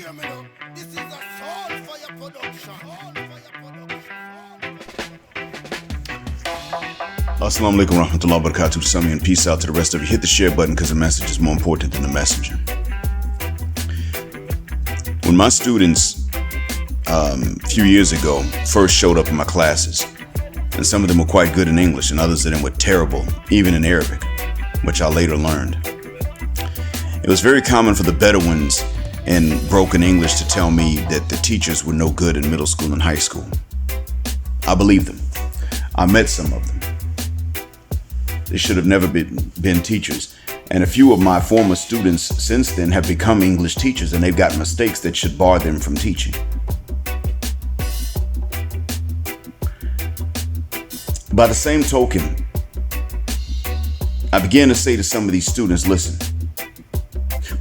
hear me now. This is a Soulfyah Production. Assalamu alaikum warahmatullahi wabarakatuh to some of you, and peace out to the rest of you. Hit the share button because the message is more important than the messenger. When my students a few years ago first showed up in my classes, and some of them were quite good in English and others of them were terrible, even in Arabic, which I later learned. It was very common for the Bedouins in broken English to tell me that the teachers were no good in middle school and high school. I believed them. I met some of them. They should have never been teachers. And a few of my former students since then have become English teachers, and they've got mistakes that should bar them from teaching. By the same token, I began to say to some of these students, listen,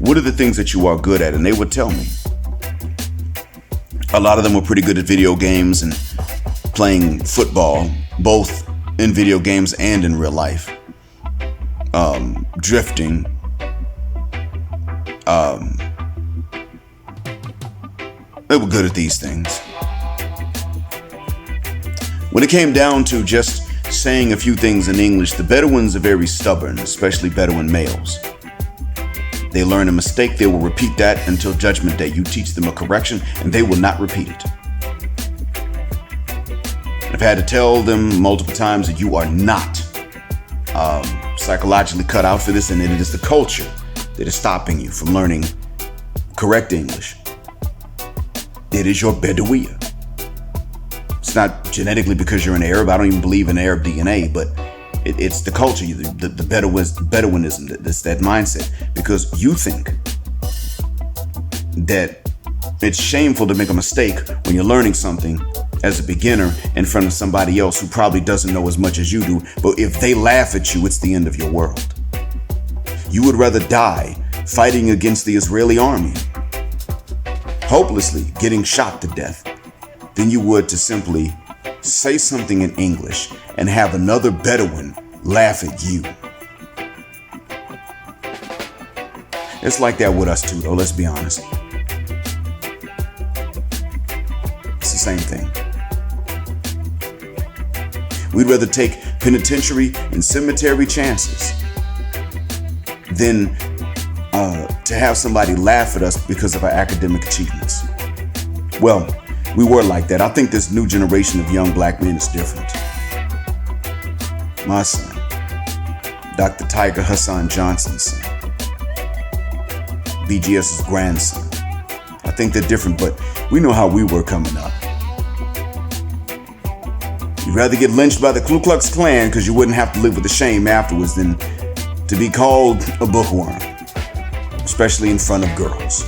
what are the things that you are good at? And they would tell me. A lot of them were pretty good at video games and playing football, both in video games and in real life. Drifting. They were good at these things. When it came down to just saying a few things in English, the Bedouins are very stubborn, especially Bedouin males. They learn a mistake, they will repeat that until judgment day. You teach them a correction and they will not repeat it. I've had to tell them multiple times that you are not psychologically cut out for this, and that it is the culture that is stopping you from learning correct English. It is your Bedouiyah. It's not genetically because you're an Arab. I don't even believe in Arab DNA, but it's the culture, the Bedouinism, that's that mindset. Because you think that it's shameful to make a mistake when you're learning something as a beginner in front of somebody else who probably doesn't know as much as you do. But if they laugh at you, it's the end of your world. You would rather die fighting against the Israeli army, hopelessly getting shot to death, than you would to simply say something in English and have another Bedouin laugh at you. It's like that with us too, though, let's be honest. It's the same thing. We'd rather take penitentiary and cemetery chances than to have somebody laugh at us because of our academic achievements. Well, we were like that. I think this new generation of young black men is different. My son, Dr. Tiger Hassan Johnson's son, BGS's grandson. I think they're different, but we know how we were coming up. You'd rather get lynched by the Ku Klux Klan because you wouldn't have to live with the shame afterwards than to be called a bookworm, especially in front of girls.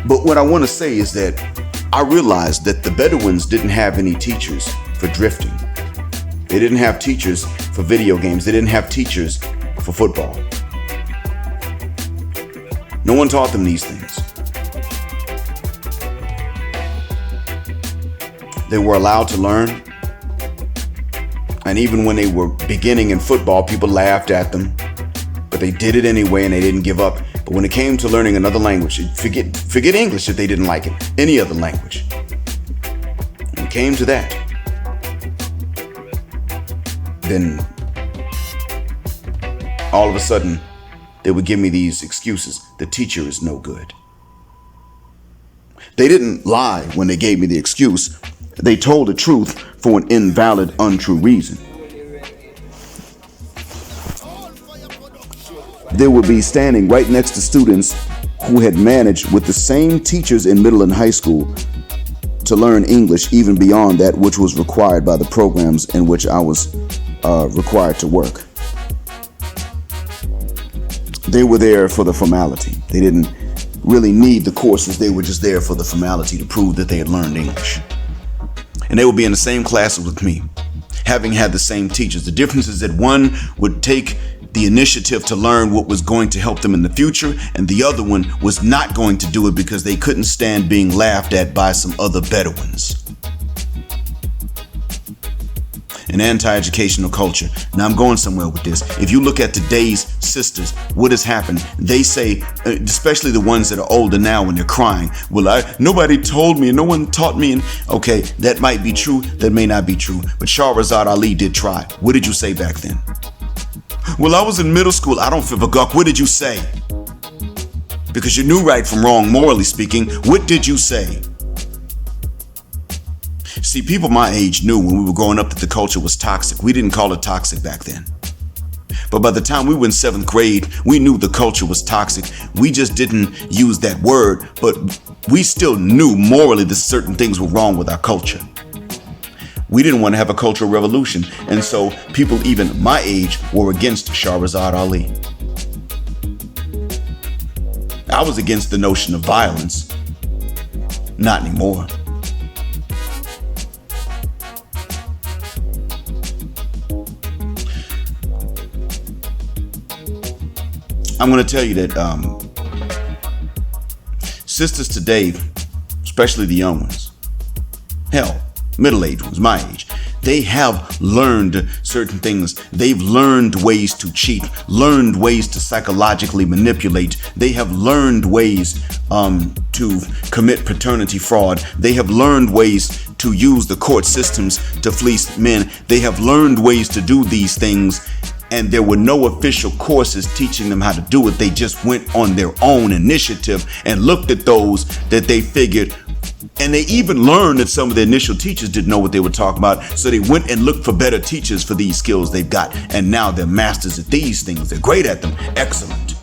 But what I want to say is that I realized that the Bedouins didn't have any teachers for drifting. They didn't have teachers for video games. They didn't have teachers for football. No one taught them these things. They were allowed to learn. And even when they were beginning in football, people laughed at them. But they did it anyway and they didn't give up. But when it came to learning another language, forget English if they didn't like it, any other language. When it came to that, then all of a sudden, they would give me these excuses. The teacher is no good. They didn't lie when they gave me the excuse. They told the truth for an invalid, untrue reason. They would be standing right next to students who had managed with the same teachers in middle and high school to learn English even beyond that which was required by the programs in which I was required to work. They were there for the formality. They didn't really need the courses. They were just there for the formality to prove that they had learned English. And they would be in the same classes with me, having had the same teachers. The difference is that one would take the initiative to learn what was going to help them in the future, and the other one was not going to do it because they couldn't stand being laughed at by some other Bedouins. an anti-educational culture. Now I'm going somewhere with this. If you look at today's sisters, what has happened? They say, especially the ones that are older now when they're crying, well, nobody told me and no one taught me. And okay, that might be true, that may not be true. But Shahrazad Ali did try. What did you say back then? Well, I was in middle school. I don't feel a guck. What did you say? Because you knew right from wrong, morally speaking. What did you say? See, people my age knew when we were growing up that the culture was toxic. We didn't call it toxic back then. But by the time we were in 7th grade, we knew the culture was toxic. We just didn't use that word, but we still knew morally that certain things were wrong with our culture. We didn't want to have a cultural revolution, and so people even my age were against Shahrazad Ali. I was against the notion of violence. Not anymore. I'm going to tell you that sisters today, especially the young ones, hell, middle-aged ones, my age, they have learned certain things. They've learned ways to cheat, learned ways to psychologically manipulate. They have learned ways to commit paternity fraud. They have learned ways to use the court systems to fleece men. They have learned ways to do these things, and there were no official courses teaching them how to do it. They just went on their own initiative and looked at those that they figured. And they even learned that some of the initial teachers didn't know what they were talking about. So they went and looked for better teachers for these skills they've got. And now they're masters at these things. They're great at them. Excellent.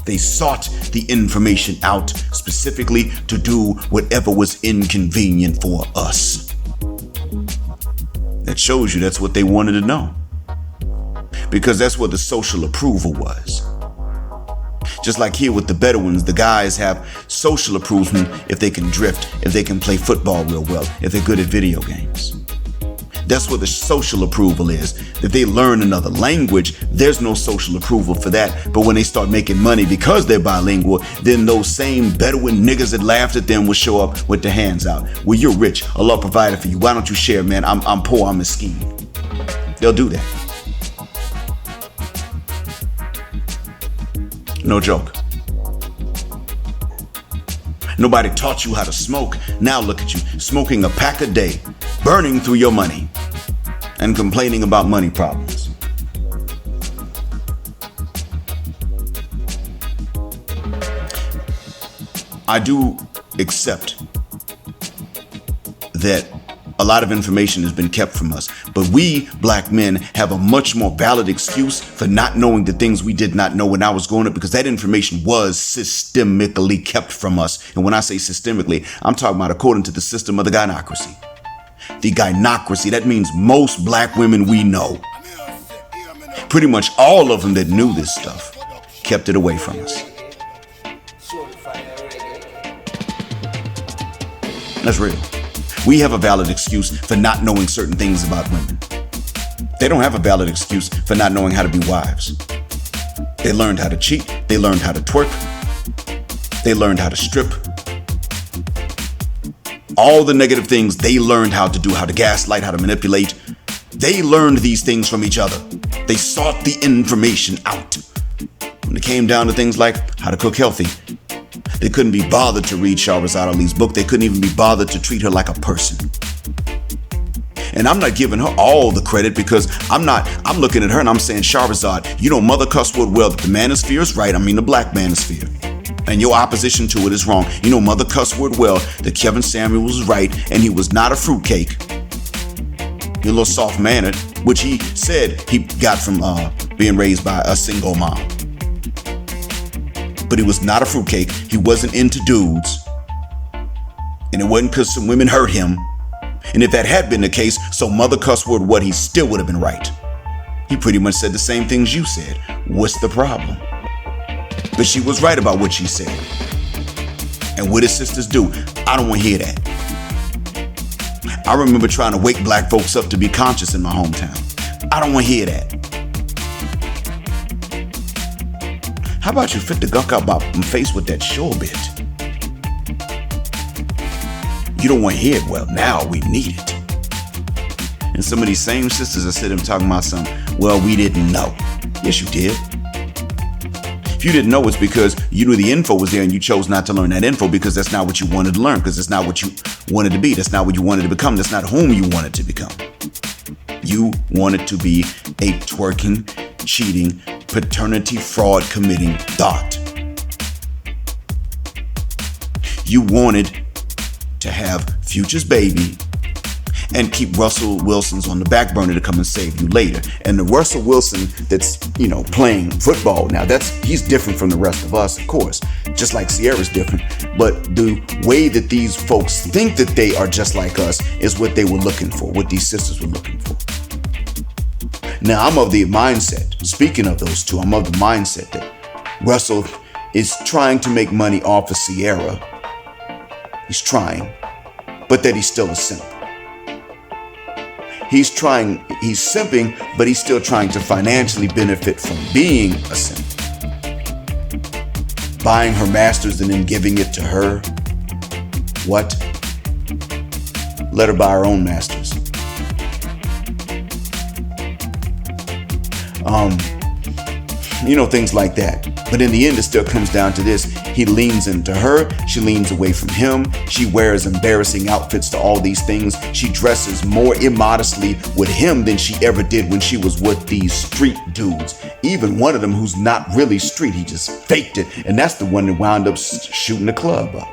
They sought the information out specifically to do whatever was inconvenient for us. That shows you that's what they wanted to know. Because that's what the social approval was. Just like here with the Bedouins, the guys have social approval if they can drift, if they can play football real well, if they're good at video games. That's what the social approval is. If they learn another language, there's no social approval for that. But when they start making money because they're bilingual, then those same Bedouin niggas that laughed at them will show up with their hands out. Well, you're rich. Allah provided for you. Why don't you share, man? I'm poor. I'm miskin. They'll do that. No joke. Nobody taught you how to smoke. Now look at you, smoking a pack a day, burning through your money, and complaining about money problems. I do accept that a lot of information has been kept from us, but we black men have a much more valid excuse for not knowing the things we did not know when I was growing up, because that information was systemically kept from us. And when I say systemically, I'm talking about according to the system of the gynocracy. The gynocracy, that means most black women we know. Pretty much all of them that knew this stuff kept it away from us. That's real. We have a valid excuse for not knowing certain things about women. They don't have a valid excuse for not knowing how to be wives. They learned how to cheat. They learned how to twerk. They learned how to strip. All the negative things they learned how to do, how to gaslight, how to manipulate. They learned these things from each other. They sought the information out. When it came down to things like how to cook healthy, they couldn't be bothered to read Shahrazad Ali's book. They couldn't even be bothered to treat her like a person. And I'm not giving her all the credit, because I'm looking at her and I'm saying, Shahrazad, you know Mother Cusswood well that the manosphere is right. I mean the black manosphere. And your opposition to it is wrong. You know Mother Cusswood well that Kevin Samuels was right and he was not a fruitcake. You're a little soft-mannered, which he said he got from being raised by a single mom. But he was not a fruitcake. He wasn't into dudes. And it wasn't because some women hurt him. And if that had been the case, so Mother Cusswood, what, he still would have been right. He pretty much said the same things you said. What's the problem? But she was right about what she said. And what did sisters do? I don't want to hear that. I remember trying to wake black folks up to be conscious in my hometown. I don't want to hear that. How about you fit the gunk out my face with that sure bit? You don't want to hear it? Well, now we need it. And some of these same sisters are sitting talking about something, well, we didn't know. Yes, you did. If you didn't know, it's because you knew the info was there and you chose not to learn that info because that's not what you wanted to learn, because that's not what you wanted to be. That's not what you wanted to become. That's not whom you wanted to become. You wanted to be a twerking, cheating, paternity fraud committing thought. You wanted to have Future's baby and keep Russell Wilson's on the back burner to come and save you later. And the Russell Wilson that's, playing football now, he's different from the rest of us, of course, just like Sierra's different. But the way that these folks think that they are just like us is what they were looking for, what these sisters were looking for. Now, I'm of the mindset, speaking of those two, I'm of the mindset that Russell is trying to make money off of Sierra. He's trying, but that he's still a simp. He's simping, but he's still trying to financially benefit from being a simp. Buying her masters and then giving it to her. What? Let her buy her own masters. Things like that. But in the end, it still comes down to this. He leans into her. She leans away from him. She wears embarrassing outfits to all these things. She dresses more immodestly with him than she ever did when she was with these street dudes. Even one of them who's not really street. He just faked it. And that's the one that wound up shooting the club up.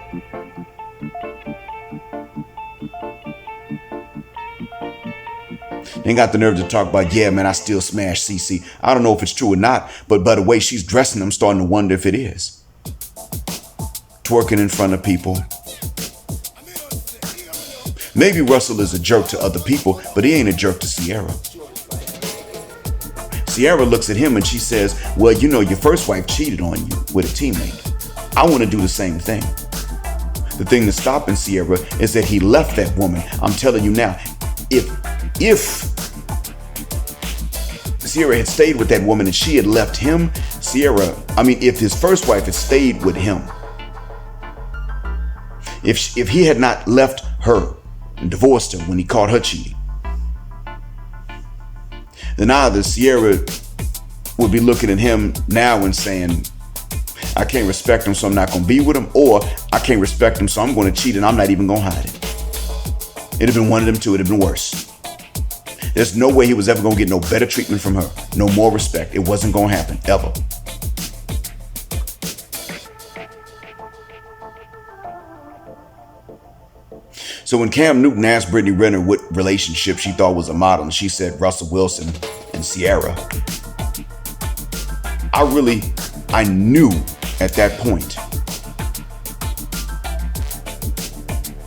They got the nerve to talk about, yeah, man, I still smash CC. I don't know if it's true or not, but by the way she's dressing, I'm starting to wonder if it is. Twerking in front of people. Maybe Russell is a jerk to other people, but he ain't a jerk to Sierra. Sierra looks at him and she says, well, your first wife cheated on you with a teammate. I want to do the same thing. The thing that's stopping Sierra is that he left that woman. I'm telling you now, if Sierra had stayed with that woman and she had left him, if his first wife had stayed with him, if he had not left her and divorced her when he caught her cheating, then either Sierra would be looking at him now and saying, I can't respect him, so I'm not going to be with him, or I can't respect him, so I'm going to cheat and I'm not even going to hide it. It'd have been one of them two. It'd have been worse. There's no way he was ever going to get no better treatment from her. No more respect. It wasn't going to happen, ever. So when Cam Newton asked Brittany Renner what relationship she thought was a model, and she said Russell Wilson and Sierra, I knew at that point,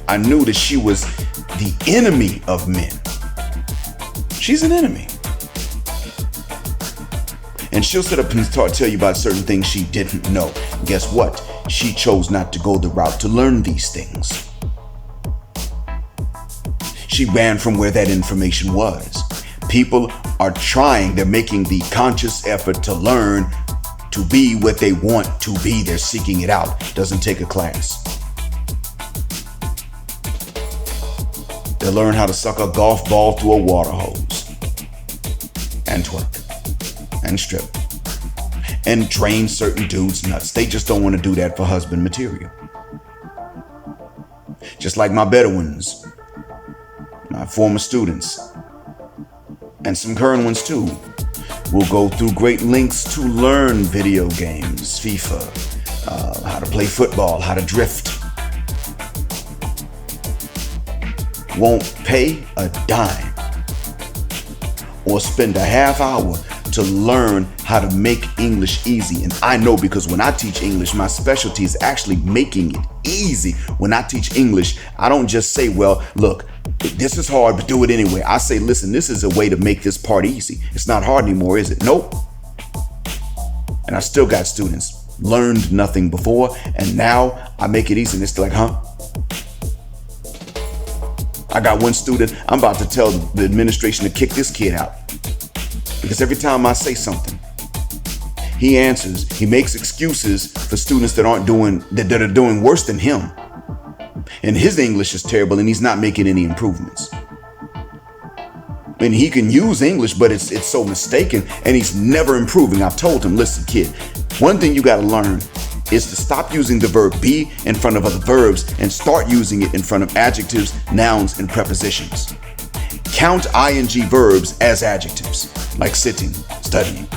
I knew that she was the enemy of men. She's an enemy. And she'll sit up and tell you about certain things she didn't know. And guess what? She chose not to go the route to learn these things. She ran from where that information was. People are trying, they're making the conscious effort to learn to be what they want to be. They're seeking it out. Doesn't take a class. They learn how to suck a golf ball through a water hose and twerk and strip and drain certain dudes' nuts. They just don't want to do that for husband material. Just like my Bedouins, my former students, and some current ones too, will go through great lengths to learn video games, FIFA, how to play football, how to drift. Won't pay a dime or spend a half hour to learn how to make English easy. And I know, because when I teach English, my specialty is actually making it easy. When I teach English, I don't just say, well, look, this is hard, but do it anyway. I say, listen, this is a way to make this part easy. It's not hard anymore, is it? Nope. And I still got students learned nothing before, and now I make it easy. And it's like, huh? I got one student, I'm about to tell the administration to kick this kid out. Because every time I say something, he answers, he makes excuses for students that are doing worse than him. And his English is terrible and he's not making any improvements. And he can use English, but it's so mistaken, and he's never improving. I've told him, listen, kid, one thing you got to learn is to stop using the verb be in front of other verbs and start using it in front of adjectives, nouns, and prepositions. Count ing verbs as adjectives, like sitting, studying.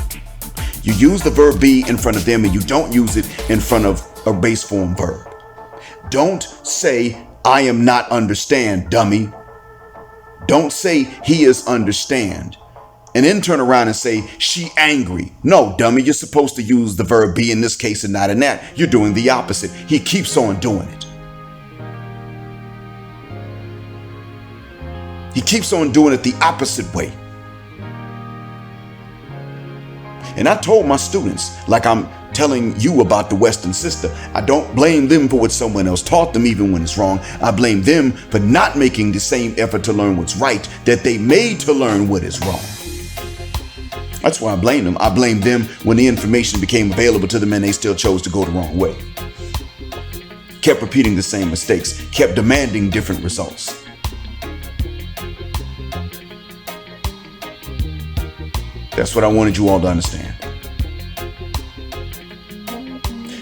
You use the verb be in front of them, and you don't use it in front of a base form verb. Don't say, I am not understand, dummy. Don't say he is understand and then turn around and say she angry. No, dummy, you're supposed to use the verb be in this case and not in that. You're doing the opposite. He keeps on doing it. He keeps on doing it the opposite way. And I told my students, like I'm telling you about the Western sister, I don't blame them for what someone else taught them, even when it's wrong. I blame them for not making the same effort to learn what's right that they made to learn what is wrong. That's why I blame them. I blame them when the information became available to them and they still chose to go the wrong way. Kept repeating the same mistakes, kept demanding different results. That's what I wanted you all to understand.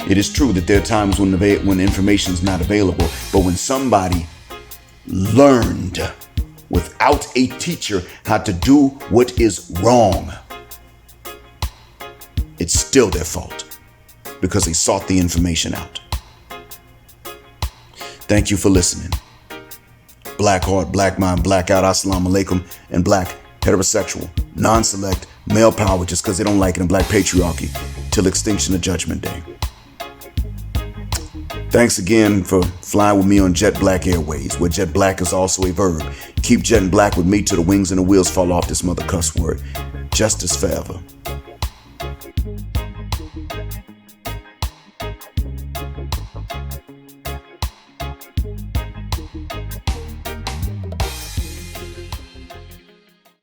It is true that there are times when information is not available, but when somebody learned without a teacher how to do what is wrong, it's still their fault because they sought the information out. Thank you for listening. Black heart, black mind, blackout, assalamu alaikum, and black heterosexual, non-select, male power just because they don't like it in black patriarchy till extinction of judgment day. Thanks again for flying with me on Jet Black Airways, where jet black is also a verb. Keep jetting black with me till the wings and the wheels fall off this mother cuss word. Justice forever.